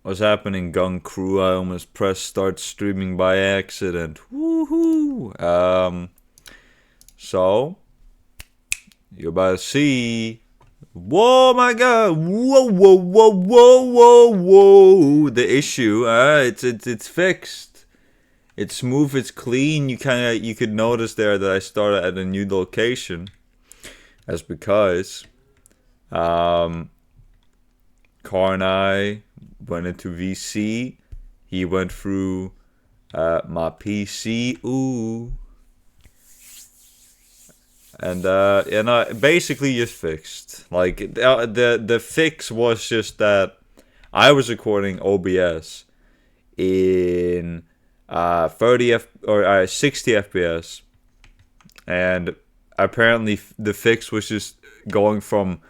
What's happening, Gun Crew? I almost pressed start streaming by accident. Woohoo! So you're about to see. Whoa, my God! Whoa, whoa, whoa, whoa, whoa, whoa! The issue, it's fixed. It's smooth. It's clean. You could notice there that I started at a new location. That's because um, Car and I went into VC. He went through my PC. Ooh. And basically just fixed. Like the fix was just that I was recording OBS in 30 or 60 FPS, and apparently the fix was just going from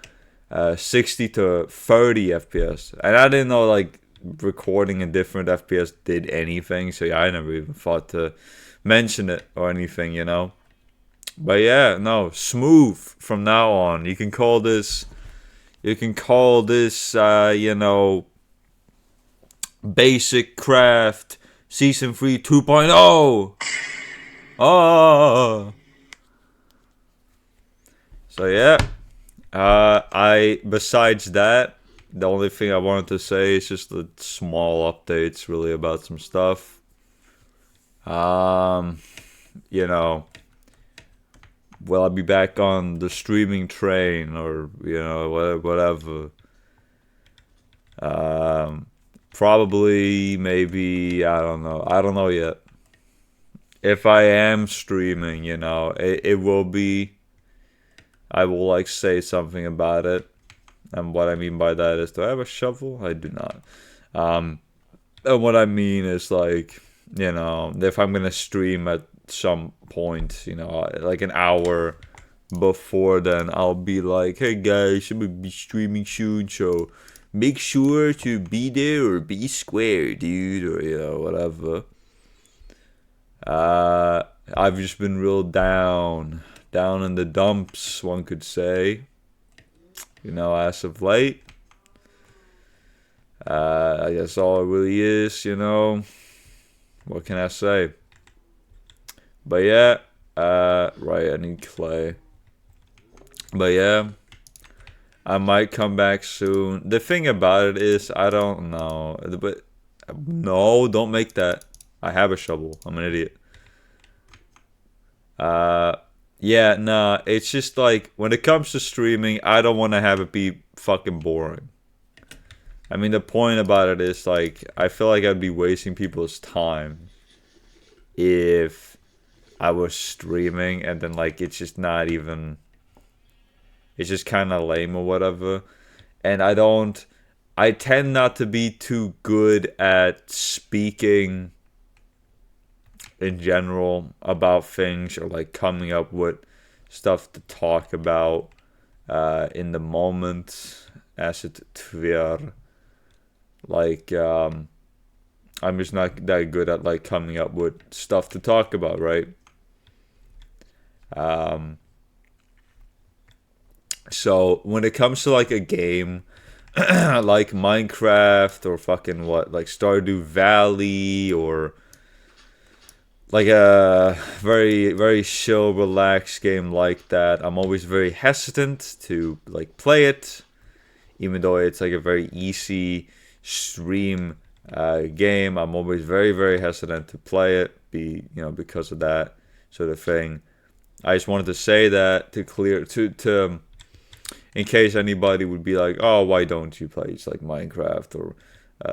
60 to 30 FPS, and I didn't know like recording in different FPS did anything. So yeah, I never even thought to mention it or anything, you know. But yeah, no, smooth from now on. You can call this. You can call this. Basic Craft Season 3 2.0. Oh. So yeah. I besides that, the only thing I wanted to say is just the small updates, really about some stuff. Um, you know, will I be back on the streaming train or whatever? Um, Probably, maybe, I don't know. I don't know yet. If I am streaming, it will be. I will like say something about it, and what I mean by that is, do I have a shovel? I do not. Um, and what I mean is like, if I'm gonna stream at some point, like an hour before then, I'll be like, hey guys, I'm gonna be streaming soon, so make sure to be there or be square, dude, or whatever. I've just been real down in the dumps, one could say. As of late. I guess all it really is, What can I say? But yeah, right, I need clay. But yeah, I might come back soon. The thing about it is, I don't know. But no, don't make that. I have a shovel. I'm an idiot. Yeah, nah. It's just like when it comes to streaming, I don't want to have it be fucking boring. I mean, the point about it is like I feel like I'd be wasting people's time if I was streaming and then like it's just not even. It's just kind of lame or whatever. And I tend not to be too good at speaking in general about things or like coming up with stuff to talk about in the moment as it were. Like, I'm just not that good at like coming up with stuff to talk about, right? Um, so when it comes to like a game like Minecraft or fucking what, like Stardew Valley or like a very very chill, relaxed game like that, I'm always very hesitant to like play it, even though it's like a very easy stream game. I'm always very very hesitant to play it, because of that sort of thing. I just wanted to say that to clear to in case anybody would be like, oh, why don't you play it's like Minecraft or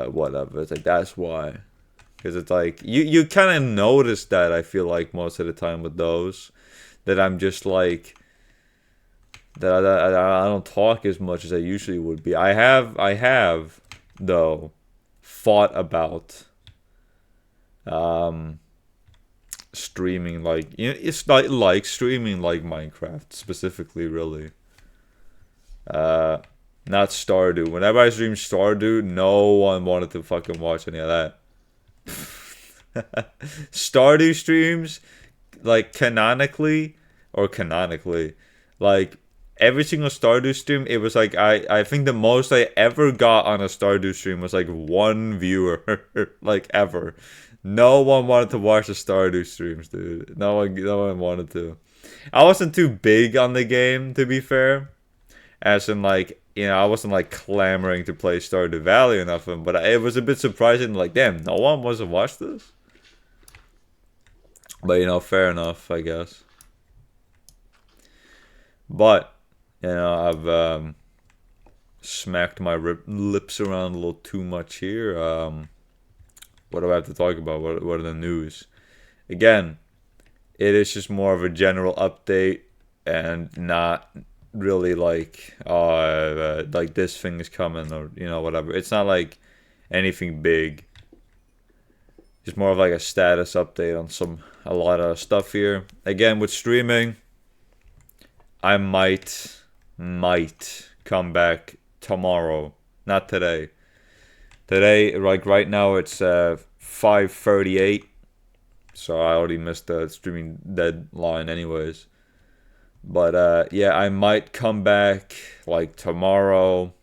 whatever. It's like that's why, because it's like you kind of notice that, I feel like most of the time with those, that I'm just like I don't talk as much as I usually would be. I have though thought about um streaming, like it's like streaming like Minecraft specifically, really. uh Not Stardew. Whenever I stream Stardew, no one wanted to fucking watch any of that. Stardew streams, like canonically, like every single Stardew stream, it was like I think the most I ever got on a Stardew stream was like one viewer, like ever. No one wanted to watch the Stardew streams, dude. No one wanted to. I wasn't too big on the game, to be fair. As in, like, I wasn't like clamoring to play Stardew Valley or nothing, but it was a bit surprising. Like, damn, no one wants to watch this. But fair enough, I guess. But I've smacked my lips around a little too much here. What do I have to talk about? What are the news? Again, it is just more of a general update and not really like like this thing is coming or whatever. It's not like anything big. Just more of like a status update on a lot of stuff here. Again, with streaming, I might come back tomorrow, not today. Today, like right now, it's 5:38, so I already missed the streaming deadline, anyways. But yeah, I might come back like tomorrow,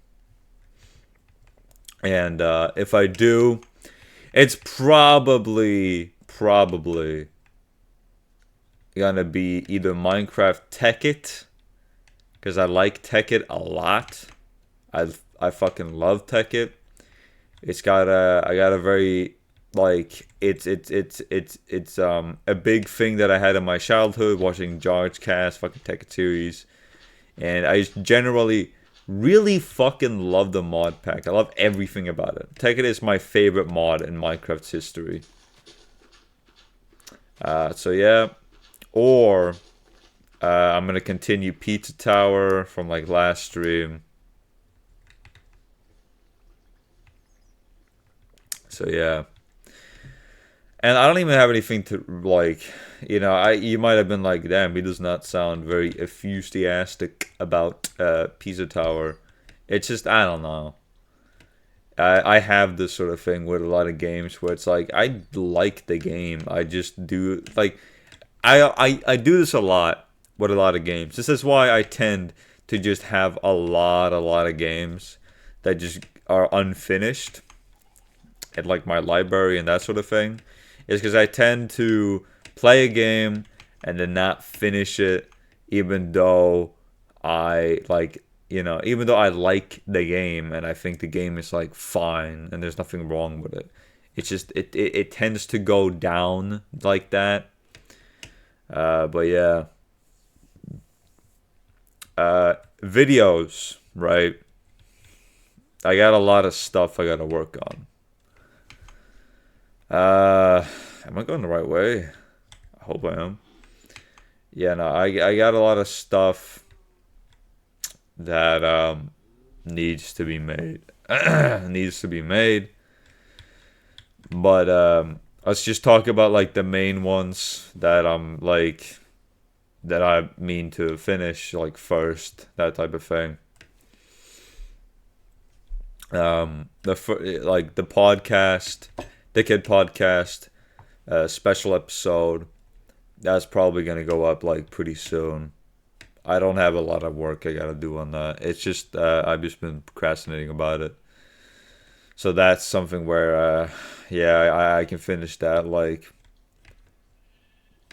and if I do, it's probably gonna be either Minecraft Tekkit, because I like Tekkit a lot. I fucking love Tekkit. It's got I got a very like it's a big thing that I had in my childhood watching George Cast fucking Tekkit series, and I just generally really fucking love the mod pack. I love everything about it. Tekkit is my favorite mod in Minecraft's history. So yeah, or I'm gonna continue Pizza Tower from like last stream. So yeah, and I don't even have anything to like. You might have been like, damn, he does not sound very enthusiastic about Pizza Tower. It's just, I don't know. I have this sort of thing with a lot of games where it's like I like the game. I just do like I do this a lot with a lot of games. This is why I tend to just have a lot of games that just are unfinished at like my library and that sort of thing. Is because I tend to play a game and then not finish it, even though I like even though I like the game and I think the game is like fine and there's nothing wrong with it. It's just it tends to go down like that. But yeah. Videos, right? I got a lot of stuff I gotta work on. Am I going the right way? I hope I am. Yeah, no, I got a lot of stuff that needs to be made. Needs to be made. But let's just talk about like the main ones that that I mean to finish like first, that type of thing. The podcast, the Kid Podcast, special episode. That's probably gonna go up like pretty soon. I don't have a lot of work I gotta do on that. It's just I've just been procrastinating about it. So that's something where yeah, I can finish that. Like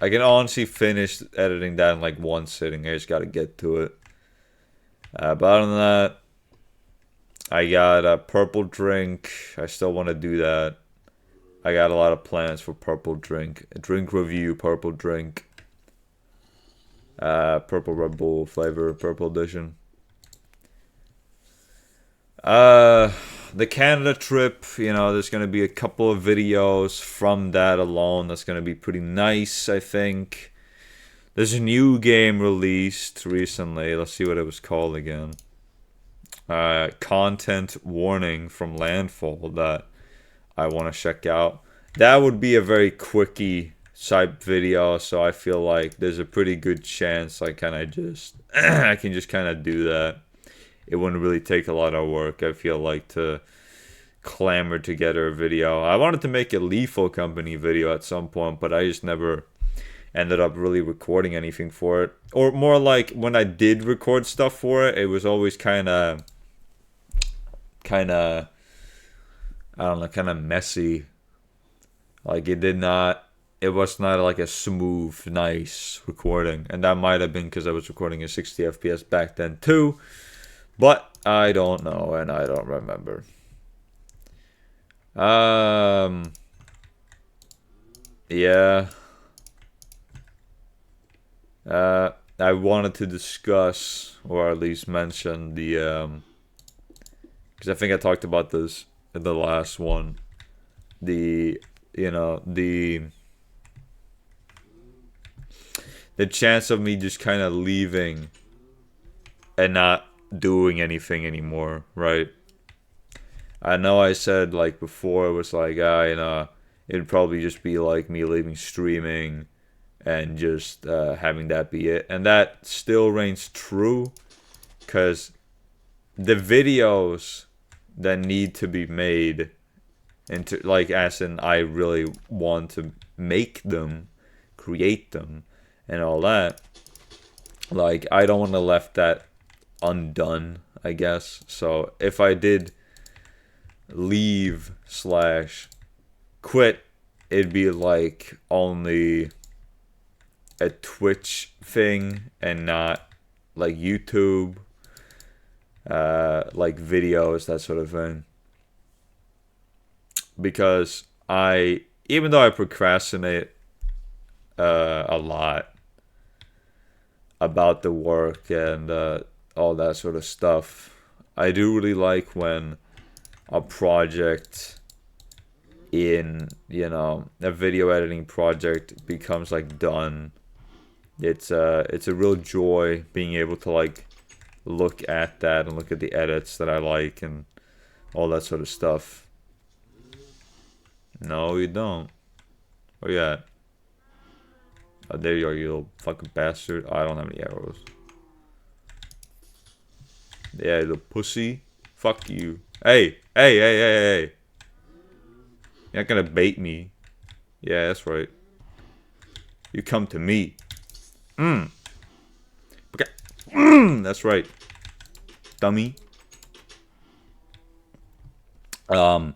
I can honestly finish editing that in like one sitting. I just gotta get to it. But other than that, I got a Purple Drink. I still want to do that. I got a lot of plans for Purple Drink. A drink review, Purple Drink. Purple Red Bull flavor, Purple Edition. The Canada trip, there's going to be a couple of videos from that alone. That's going to be pretty nice, I think. There's a new game released recently. Let's see what it was called again. Content warning from Landfall that I want to check out. That would be a very quickie type video, so I feel like there's a pretty good chance I can just kind of do that. It wouldn't really take a lot of work, I feel like, to clamor together a video. I wanted to make a Lethal Company video at some point, but I just never ended up really recording anything for it. Or more like when I did record stuff for it, it was always kind of, I don't know, kind of messy. Like it was not like a smooth, nice recording. And that might have been because I was recording at 60 FPS back then too. But I don't know and I don't remember. Yeah. I wanted to discuss, or at least mention, the, because I think I talked about this in the last one. The, the chance of me just kind of leaving and not doing anything anymore, right? I know I said, like, before, it was like, it'd probably just be like me leaving streaming and just having that be it. And that still reigns true, because the videos that need to be made, into, like, as in I really want to make them, create them, and all that, like, I don't want to left that undone, I guess. So if I did leave / quit, it'd be like only a Twitch thing and not like YouTube, like videos, that sort of thing. Because even though I procrastinate a lot about the work and all that sort of stuff, I do really like when a project in, a video editing project becomes like done. It's a real joy being able to like look at that and look at the edits that I like and all that sort of stuff. No, you don't. Oh yeah. Oh, there you are, you little fucking bastard. Oh, I don't have any arrows. Yeah, you little pussy. Fuck you. Hey. You're not gonna bait me. Yeah, that's right. You come to me. Okay. That's right. Dummy. I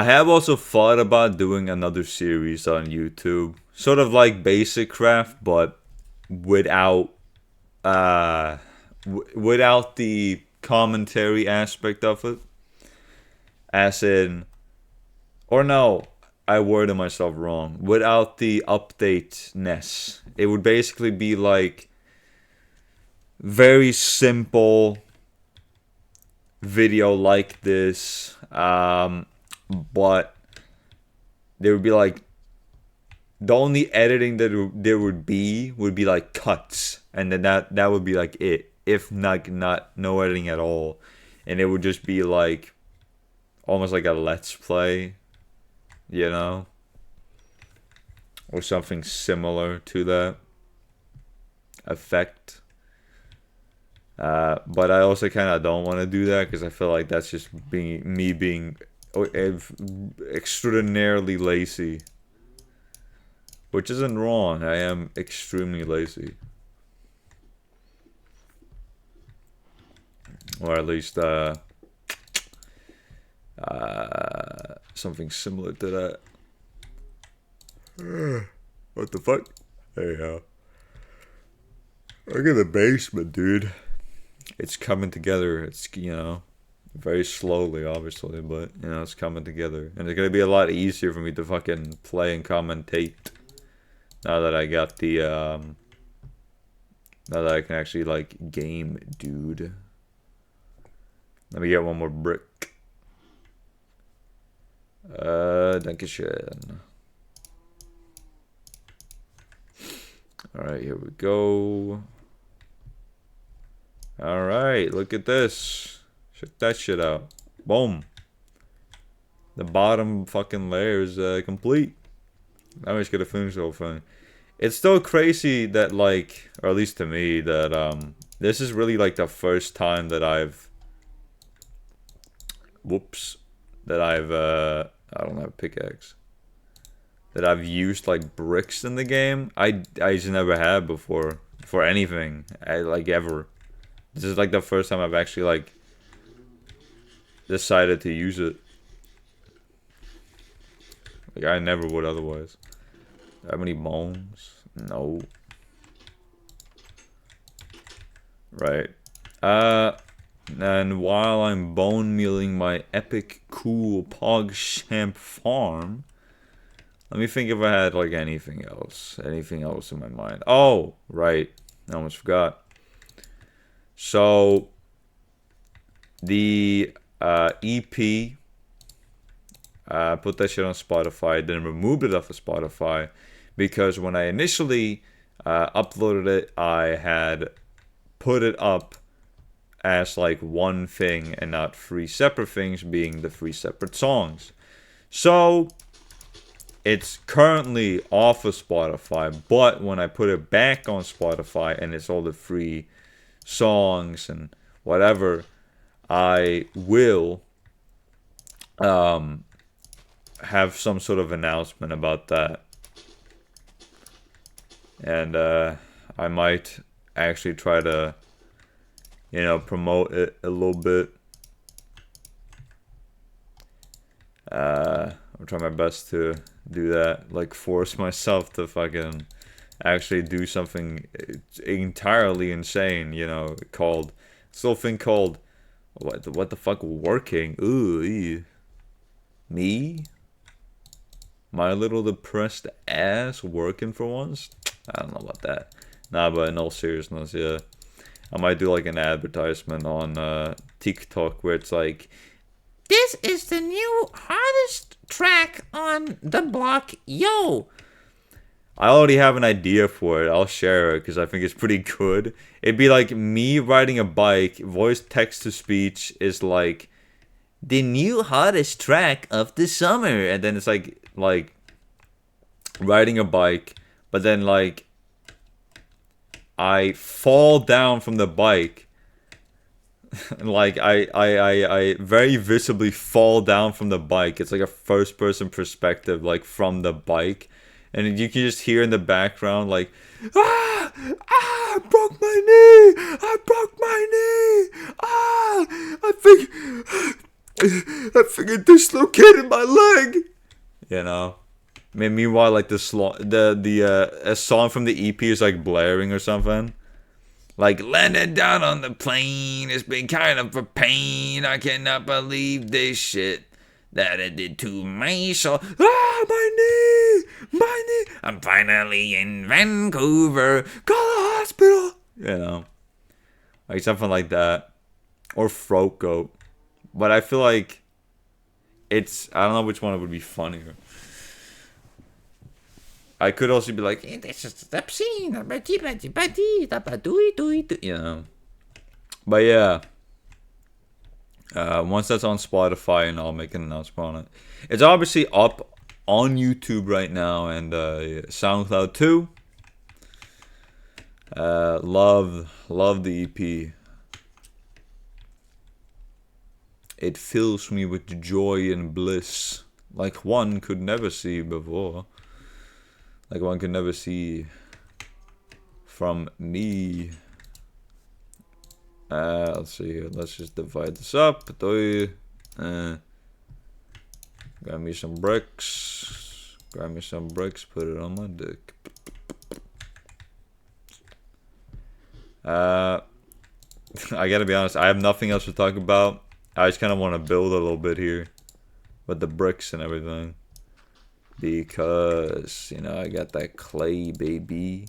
have also thought about doing another series on YouTube. Sort of like Basic Craft, but without without the commentary aspect of it. As in, or no, I worded myself wrong. Without the update-ness. It would basically be like very simple video like this, but there would be like, the only editing that there would be like cuts, and then that would be like it, if not no editing at all, and it would just be like almost like a let's play, or something similar to that effect. But I also kind of don't want to do that because I feel like that's just being extraordinarily lazy. Which isn't wrong. I am extremely lazy. Or at least something similar to that. What the fuck? There you go. Look at the basement, dude. It's coming together. It's, very slowly, obviously, but, it's coming together. And it's going to be a lot easier for me to fucking play and commentate now that I got the, now that I can actually, like, game, dude. Let me get one more brick. Dankeschön. Alright, here we go. Alright, look at this. Check that shit out. Boom. The bottom fucking layer is complete. Now we just gotta finish the whole thing. It's still crazy that, like, or at least to me, that this is really like the first time that I've I don't have a pickaxe. that I've used like bricks in the game. I just never had before for anything. Like ever. This is like the first time I've actually like decided to use it. Like I never would otherwise. How many bones? No. Right. And while I'm bone mealing my epic cool PogChamp farm, let me think if I had like anything else. Anything else in my mind. Oh, right. I almost forgot. So the EP, put that shit on Spotify, then removed it off of Spotify because when I initially uploaded it, I had put it up as like one thing and not three separate things, being the three separate songs. So it's currently off of Spotify, but when I put it back on Spotify and it's all the free songs and whatever, I will have some sort of announcement about that. And I might actually try to, you know, promote it a little bit. I'll try my best to do that. Like, force myself to fucking actually do something entirely insane, you know, called, something called, what the fuck, working? Ooh, ew. Me? My little depressed ass working for once? I don't know about that. Nah, but in all seriousness, yeah. I might do like an advertisement on TikTok where it's like, this is the new hardest track on the block, yo. I already have an idea for it. I'll share it because I think it's pretty good. It'd be like me riding a bike. Voice text to speech is like, the new hottest track of the summer. And then it's like riding a bike. But then like I fall down from the bike. Like I very visibly fall down from the bike. It's like a first person perspective, like from the bike. And you can just hear in the background like, I broke my knee! I broke my knee! I think I dislocated my leg! You know? I mean, meanwhile, like a song from the EP is like blaring or something. Like, landing down on the plane, it's been kind of a pain. I cannot believe this shit that it did to my soul. My knee! My knee! I'm finally in Vancouver. Call a hospital! You know, like something like that. Or Throat Goat. But I feel like I don't know which one would be funnier. I could also be like, this is obscene. You know. But yeah. Once that's on Spotify, and I'll make an announcement on it. It's obviously up on YouTube right now and SoundCloud too. Love the EP. It fills me with joy and bliss, like one could never see before. Like one could never see from me. Let's see here. Let's just divide this up. Got me some bricks. Grab me some bricks. Put it on my dick. I gotta be honest. I have nothing else to talk about. I just kind of want to build a little bit here with the bricks and everything. Because, you know, I got that clay, baby.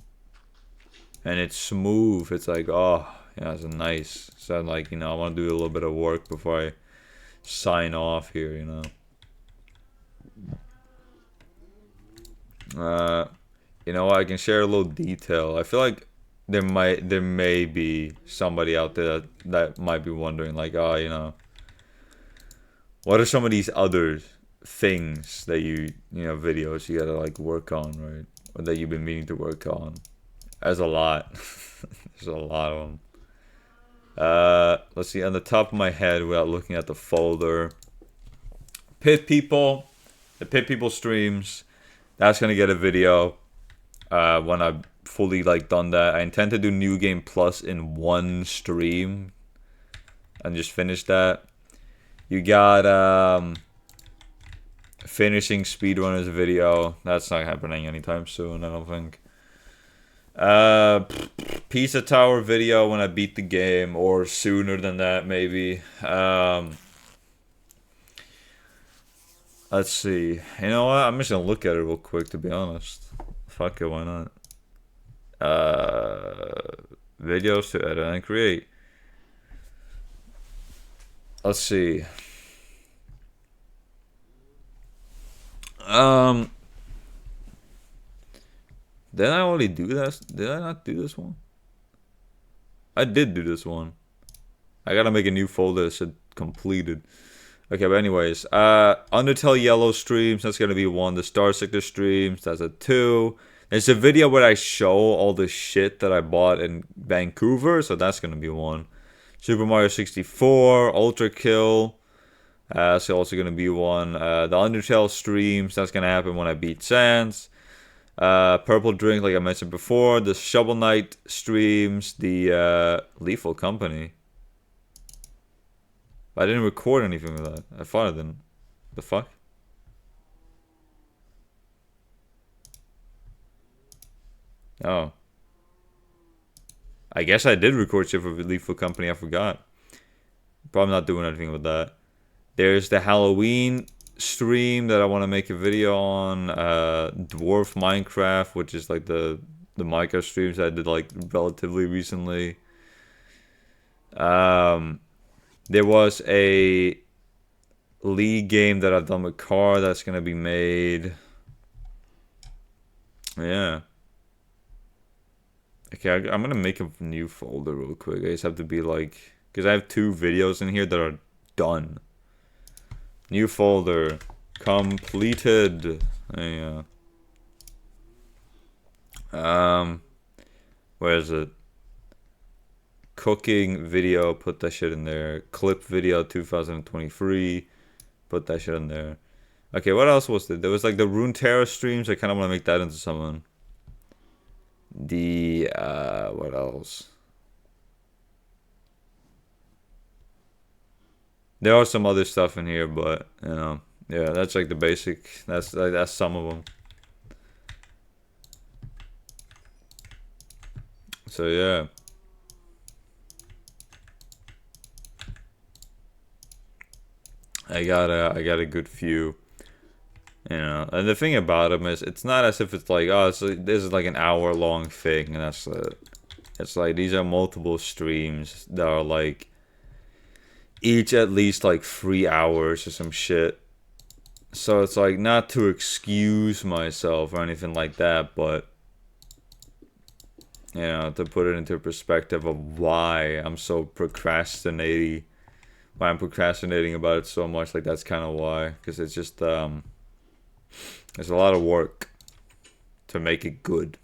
And it's smooth. It's like, oh, yeah, it's nice. So, like, you know, I want to do a little bit of work before I sign off here, you know. You know, I can share a little detail. I feel like there may be somebody out there that might be wondering, like, oh, you know, what are some of these other things that you know, videos you gotta like work on, right? Or that you've been meaning to work on? There's a lot. There's a lot of them. Let's see, on the top of my head, without looking at the folder, the Pit People streams, That's gonna get a video when I've fully like done that. I intend to do New Game Plus in one stream and just finish that. You got finishing speedrunners video. That's not happening anytime soon, I don't think. Pizza Tower video when I beat the game, or sooner than that maybe. Let's see. You know what? I'm just gonna look at it real quick, to be honest. Fuck it, why not? Videos to edit and create. Let's see. Did I already do this? Did I not do this one? I did do this one. I gotta make a new folder that said completed. Okay, but anyways, Undertale Yellow streams, that's gonna be 1. The Star Sector streams, that's a 2. There's a video where I show all the shit that I bought in Vancouver, so that's gonna be 1. Super Mario 64, Ultra Kill, that's also gonna be 1. The Undertale streams, that's gonna happen when I beat Sans. Purple Drink, like I mentioned before. The Shovel Knight streams, the Lethal Company. I didn't record anything with that. I thought I didn't. The fuck? Oh. I guess I did record shit for Lethal Company, I forgot. Probably not doing anything with that. There's the Halloween stream that I want to make a video on. Dwarf Minecraft, which is like the Minecraft streams I did like relatively recently. There was a League game that I've done with Car that's gonna be made. Yeah. Okay, I'm gonna make a new folder real quick. I just have to be like, because I have 2 videos in here that are done. New folder, completed. There you go. Where is it? Cooking video, put that shit in there. Clip video 2023, put that shit in there. Okay, what else was there? There was like the Runeterra streams. I kind of want to make that into something. The what else? There are some other stuff in here, but you know, yeah, that's like the basic. That's some of them. So yeah. I got a good few, you know. And the thing about them is, it's not as if it's like, oh, this is like an hour-long thing, and that's it. It's like these are multiple streams that are like each at least like 3 hours or some shit. So it's like not to excuse myself or anything like that, but you know, to put it into perspective of why I'm so procrastinating. Why I'm procrastinating about it so much, like that's kind of why, because it's just there's a lot of work to make it good,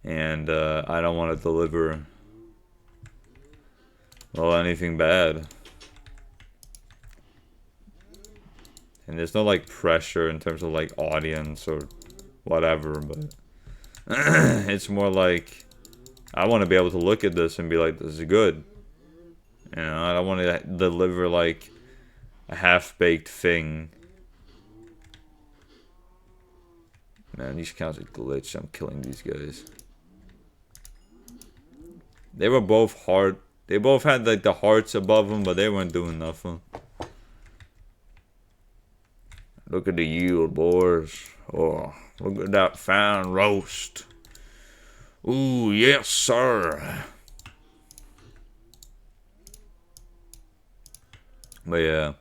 and I don't want to deliver anything bad, and there's no like pressure in terms of like audience or whatever, but it's more like I want to be able to look at this and be like, this is good. You know, I don't want to deliver like a half-baked thing. Man, these counts are glitched. I'm killing these guys. They were both hard. They both had like the hearts above them, but they weren't doing nothing. Look at the yield, boys. Oh, look at that fine roast. Ooh, yes, sir. But yeah.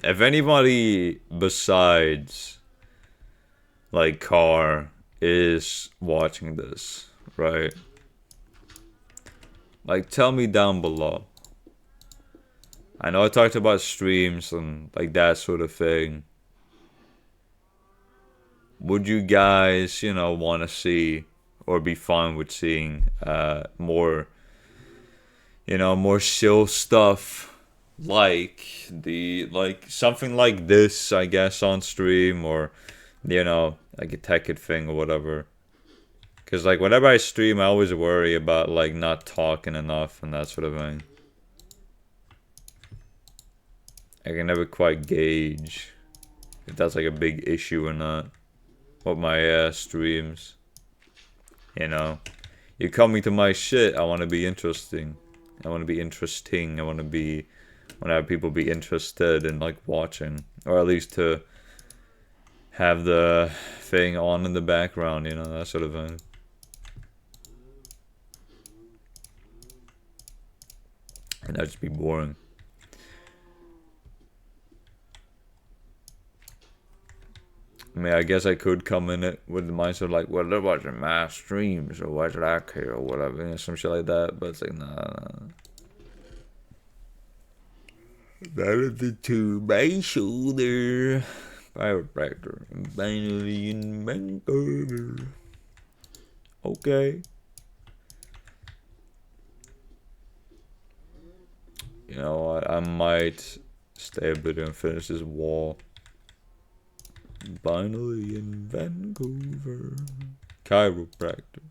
If anybody besides like Car is watching this, right? Like, tell me down below. I know I talked about streams and like that sort of thing. Would you guys, you know, want to see or be fine with seeing more, you know, more chill stuff like something like this, I guess, on stream, or like a tech thing or whatever. Cause like whenever I stream, I always worry about like not talking enough and that sort of thing. I can never quite gauge if that's like a big issue or not. With my streams, you're coming to my shit. I want to be interesting. I want to be interesting. I want to have people be interested in like watching, or at least to have the thing on in the background. That sort of thing. And that'd just be boring. I mean, I guess I could come in it with the mindset like, well, they're watching my streams, so why should I care, or whatever, some shit like that. But it's like, nah. That is the to my shoulder. Chiropractor. Finally in Vancouver. Okay. You know what? I might stay a bit and finish this wall. Finally in Vancouver. Chiropractor.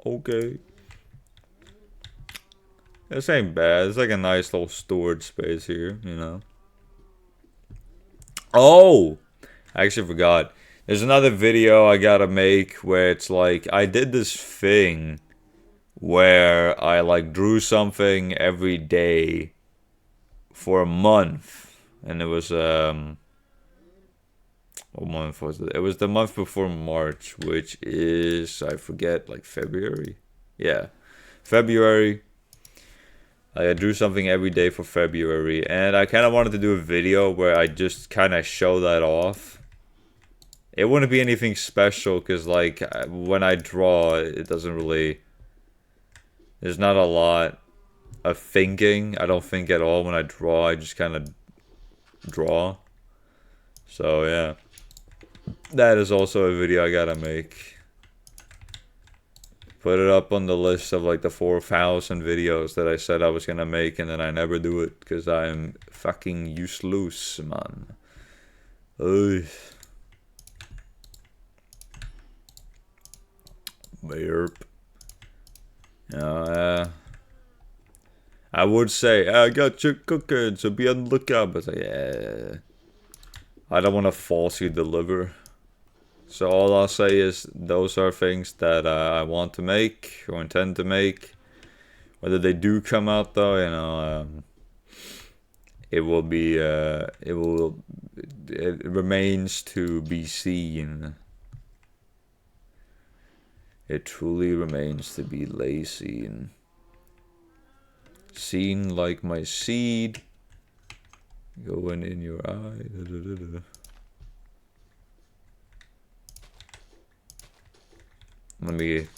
Okay. This ain't bad. It's like a nice little storage space here, Oh! I actually forgot. There's another video I gotta make where it's like, I did this thing where I like drew something every day for a month. And it was, what month was it? It was the month before March, which is, I forget, like February? Yeah. February. I drew something every day for February, and I kind of wanted to do a video where I just kind of show that off. It wouldn't be anything special, because, like, when I draw, it doesn't really... There's not a lot of thinking. I don't think at all when I draw. I just kind of draw. So, yeah. That is also a video I gotta make. Put it up on the list of like the 4,000 videos that I said I was gonna make, and then I never do it because I am fucking useless, man. Ugh. Burp. I would say I got you cooking, so be on the lookout, but yeah, I don't want to falsely deliver. So all I'll say is those are things that I want to make or intend to make. Whether they do come out though, it will be it remains to be seen. It truly remains to be lazy and seen like my seed going in your eye. Let me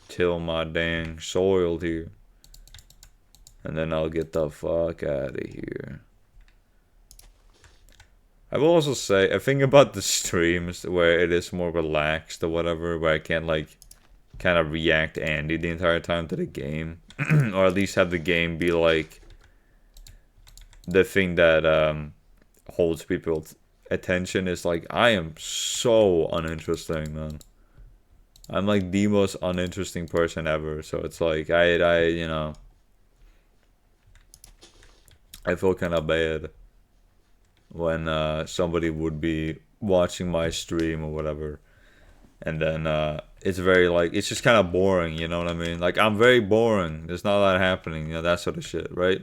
till my dang soil here. And then I'll get the fuck out of here. I will also say, I think about the streams where it is more relaxed or whatever, where I can't like kind of react Andy the entire time to the game. Or at least have the game be like the thing that holds people's attention is like, I am so uninteresting, man. I'm like the most uninteresting person ever, so it's like I feel kind of bad when somebody would be watching my stream or whatever, and then it's very like it's just kind of boring, you know what I mean? Like I'm very boring. There's not a lot happening, that sort of shit, right?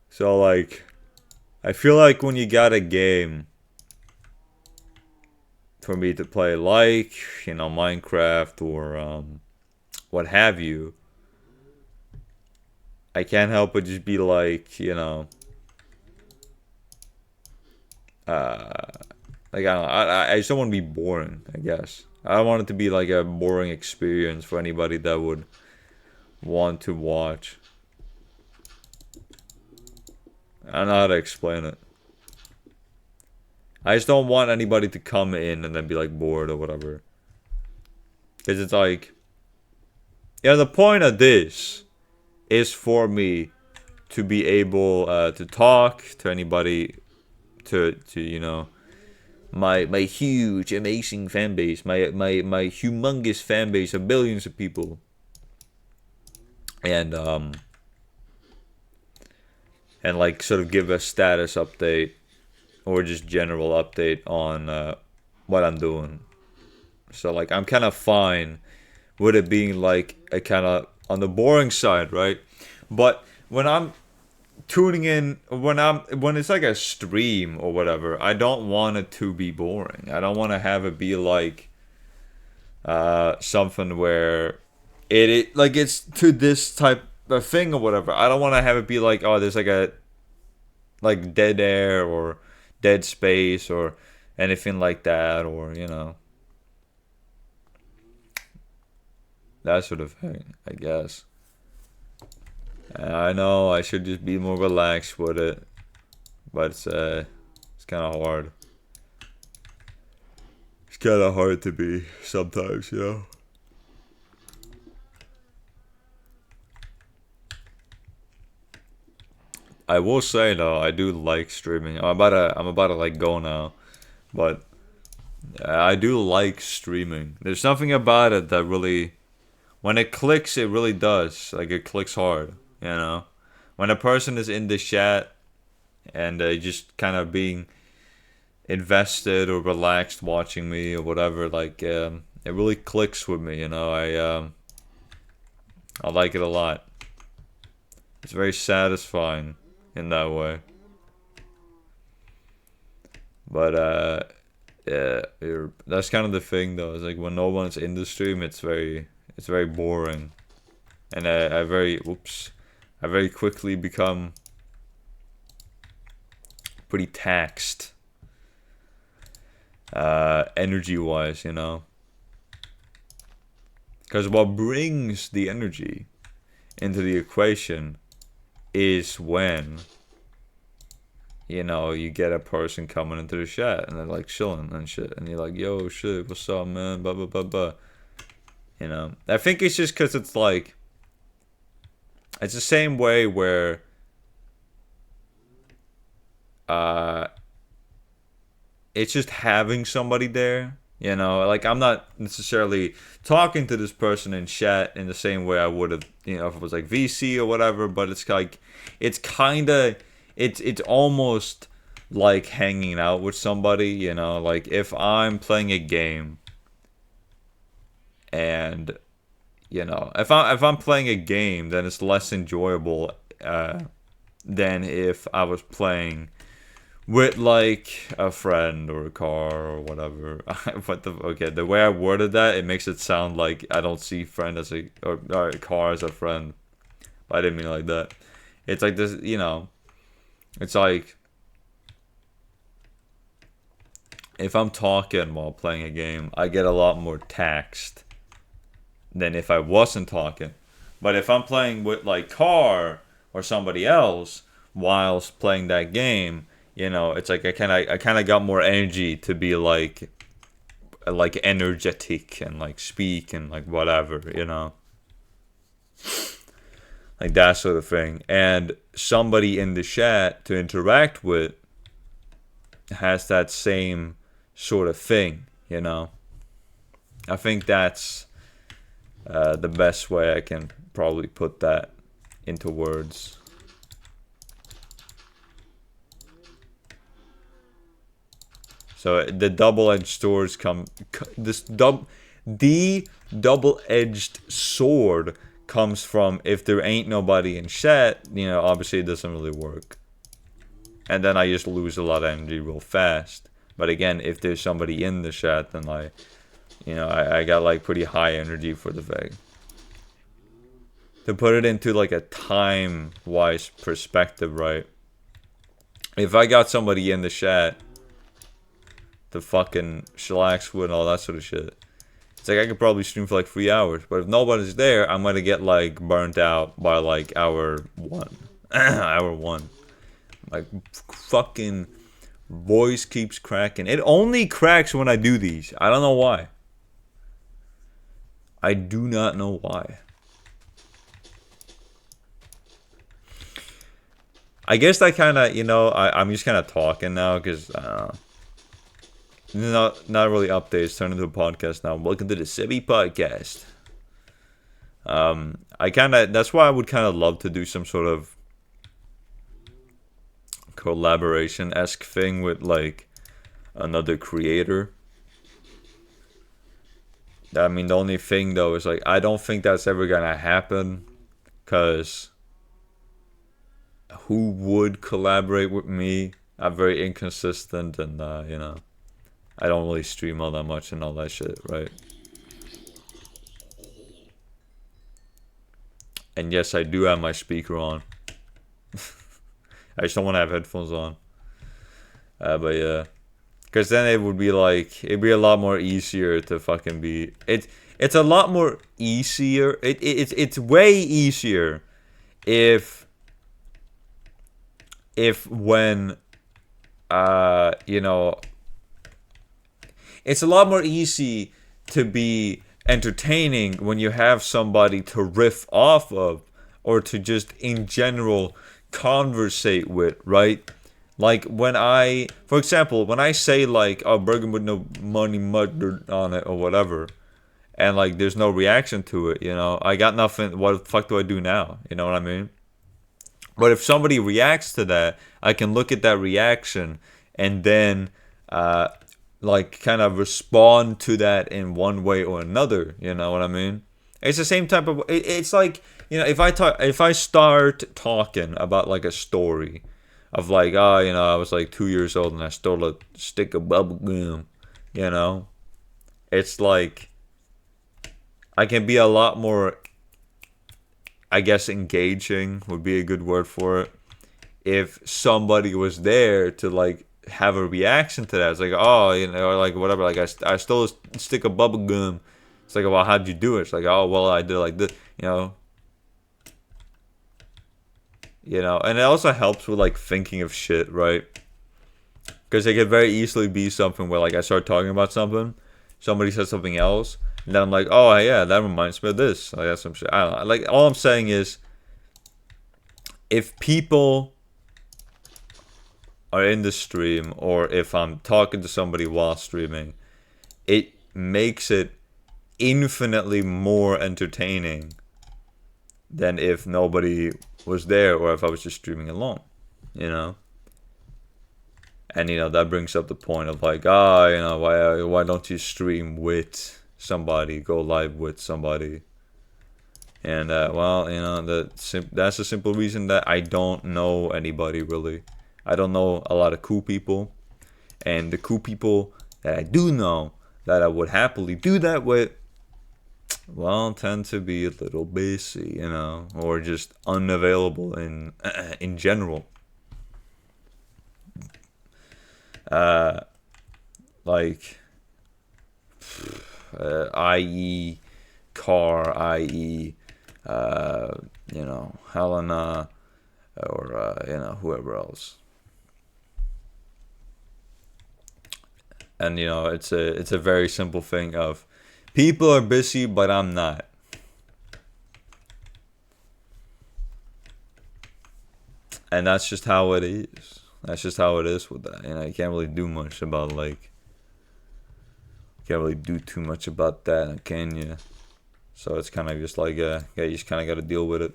So like, I feel like when you got a game for me to play, like, Minecraft or what have you, I can't help but just be like, like I don't know, I just don't want to be boring, I guess. I don't want it to be like a boring experience for anybody that would want to watch. I don't know how to explain it. I just don't want anybody to come in and then be like bored or whatever. Because it's like, Yeah, the point of this is for me to be able to talk to anybody, to my huge amazing fan base, my humongous fan base of billions of people, and and like sort of give a status update or just general update on what I'm doing. So like I'm kind of fine with it being like a kind of on the boring side, right? But when I'm tuning in, when it's like a stream or whatever, I don't want it to be boring. I don't want to have it be like something where it like it's to this type of thing or whatever. I don't want to have it be like, oh, there's like a like dead air or dead space or anything like that, or that sort of thing, I guess. I know I should just be more relaxed with it, but it's kind of hard. It's kind of hard to be sometimes, you know. I will say though, I do like streaming. I'm about to like go now, but I do like streaming. There's something about it that really, when it clicks, it really does. Like it clicks hard, you know. When a person is in the chat and just kind of being invested or relaxed watching me or whatever, like it really clicks with me, you know. I like it a lot. It's very satisfying in that way. But yeah, that's kind of the thing though. It's like when no one's in the stream, it's very boring, and I very quickly become pretty taxed, energy wise, you know. Because what brings the energy into the equation is when you get a person coming into the chat and they're like chilling and shit, and you're like, yo, shit, what's up, man? Blah blah blah blah. I think it's just because it's like it's the same way where uh it's just having somebody there. Like I'm not necessarily talking to this person in chat in the same way I would have, if it was like VC or whatever. But it's like, it's kind of, it's almost like hanging out with somebody. Like if I'm playing a game, and if I'm playing a game, then it's less enjoyable than if I was playing with like a friend or a car or whatever. The way I worded that, it makes it sound like I don't see friend as or a car as a friend. But I didn't mean it like that. It's like this, it's like if I'm talking while playing a game, I get a lot more taxed than if I wasn't talking. But if I'm playing with like car or somebody else whilst playing that game, it's like I kind of got more energy to be like energetic and like speak and like whatever, like that sort of thing. And somebody in the chat to interact with has that same sort of thing, I think that's the best way I can probably put that into words. So the double-edged swords the double-edged sword comes from if there ain't nobody in chat, obviously it doesn't really work. And then I just lose a lot of energy real fast. But again, if there's somebody in the chat, then I got like pretty high energy for the thing. To put it into like a time-wise perspective, right? If I got somebody in the chat to fucking chillax with and all that sort of shit, it's like I could probably stream for like 3 hours. But if nobody's there, I'm gonna get like burnt out by like hour one. Hour one. Like fucking voice keeps cracking. It only cracks when I do these. I don't know why. I do not know why. I guess that kind of, I'm just kind of talking now because not really updates. Turn into a podcast now. Welcome to the Sebby podcast. That's why I would kind of love to do some sort of collaboration-esque thing with like another creator. I mean, the only thing though is like I don't think that's ever gonna happen, cause who would collaborate with me? I'm very inconsistent, and I don't really stream all that much and all that shit, right? And yes, I do have my speaker on. I just don't want to have headphones on. But yeah, because then it would be like it'd be a lot more easier to fucking be. It's a lot more easier. It's way easier if when it's a lot more easy to be entertaining when you have somebody to riff off of, or to just in general conversate with, right? Like for example, when I say like, "Oh, burger with no money muttered on it" or whatever, and like there's no reaction to it, I got nothing. What the fuck do I do now? You know what I mean? But if somebody reacts to that, I can look at that reaction and then like kind of respond to that in one way or another. You know what I mean? It's the same type of. It's like, if I start talking about like a story of like, I was like 2 years old and I stole a stick of bubble gum. It's like I can be a lot more, I guess engaging would be a good word for it, if somebody was there to like have a reaction to that. It's like, oh, or like whatever, like I stole a stick of bubble gum. It's like, well, how'd you do it? It's like, oh, well, I did like this, and it also helps with like thinking of shit, right? Because it could very easily be something where like I start talking about something, somebody says something else, and then I'm like, oh yeah, that reminds me of this. I got some shit. I don't know. Like, all I'm saying is, if people are in the stream, or if I'm talking to somebody while streaming, it makes it infinitely more entertaining than if nobody was there, or if I was just streaming alone, And that brings up the point of like, why don't you stream with somebody, go live with somebody? And that's a simple reason that I don't know anybody really. I don't know a lot of cool people, and the cool people that I do know that I would happily do that with, well, tend to be a little busy, or just unavailable in general. Like, i.e. Car, i.e. Helena, or whoever else. And it's a very simple thing of, people are busy, but I'm not. And that's just how it is. That's just how it is with that. You can't really do much about can't really do too much about that, can you? So it's kind of just like, you just kind of got to deal with it.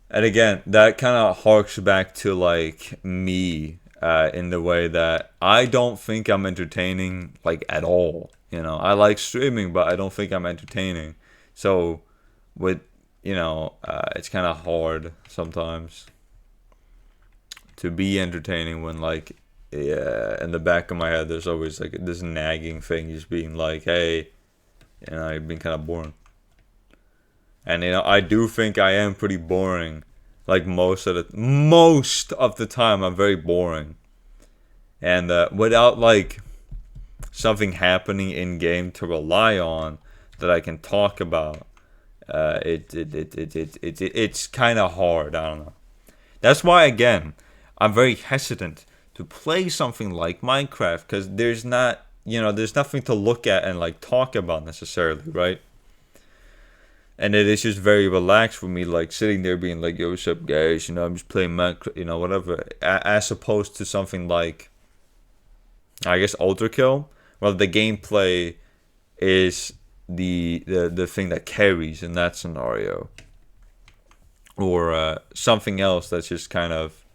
And again, that kind of harks back to like me, in the way that I don't think I'm entertaining like at all. I like streaming, but I don't think I'm entertaining. So with, it's kind of hard sometimes to be entertaining when like, in the back of my head there's always like this nagging thing just being like, hey, you're being kind of boring. And I do think I am pretty boring. Like most of the time I'm very boring. And without like something happening in game to rely on that I can talk about, it's kind of hard. I don't know. That's why, again, I'm very hesitant to play something like Minecraft, because there's nothing to look at and like talk about necessarily, right? And it is just very relaxed for me, like sitting there being like, "Yo, what's up, guys? You know, I'm just playing Minecraft, you know, whatever." As opposed to something like, I guess, Kill. Well, the gameplay is the thing that carries in that scenario, or something else that's just kind of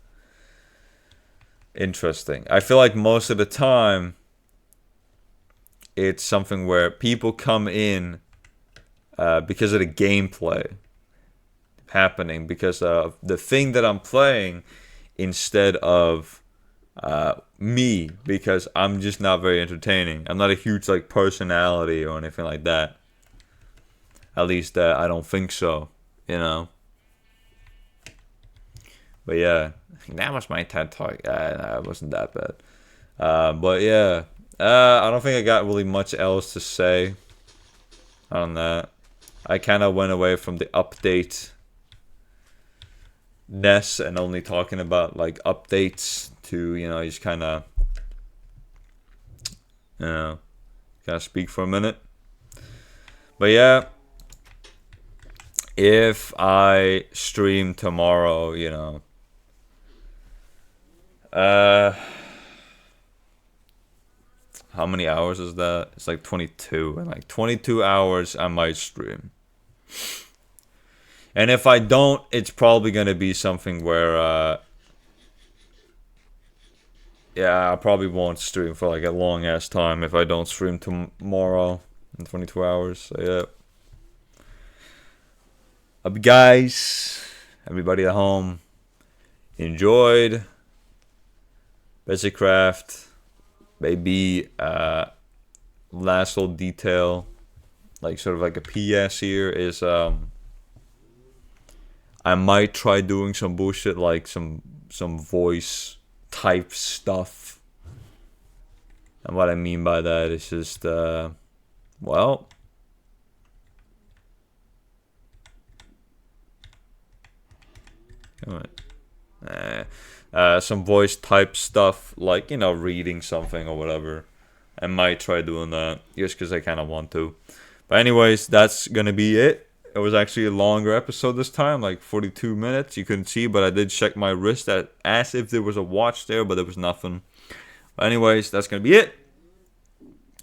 interesting. I feel like most of the time, it's something where people come in because of the gameplay happening, because of the thing that I'm playing, instead of me, because I'm just not very entertaining. I'm not a huge like personality or anything like that. At least I don't think so, you know. But yeah, that was my TED talk. Nah, it wasn't that bad. But yeah, I don't think I got really much else to say on that. I kind of went away from the update ness and only talking about like updates to, you know, just kind of, you know, kind of speak for a minute. But yeah, if I stream tomorrow, you know, how many hours is that? It's like 22. And like 22 hours I might stream. And if I don't, it's probably going to be something where yeah, I probably won't stream for like a long ass time if I don't stream tomorrow in 22 hours. So yeah. Hope guys, everybody at home, enjoyed Basic Craft. Maybe last little detail, like sort of like a PS here, is I might try doing some bullshit like some voice type stuff. And what I mean by that is just well, some voice type stuff, like, you know, reading something or whatever. I might try doing that just because I kind of want to. But anyways, that's gonna be it. It was actually a longer episode this time, like 42 minutes. You couldn't see, but I did check my wrist as if there was a watch there, but there was nothing. But anyways, that's gonna be it.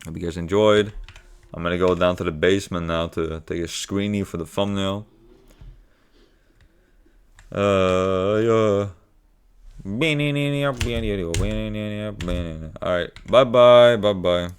Hope you guys enjoyed. I'm gonna go down to the basement now to take a screening for the thumbnail. Yeah. Alright, bye bye.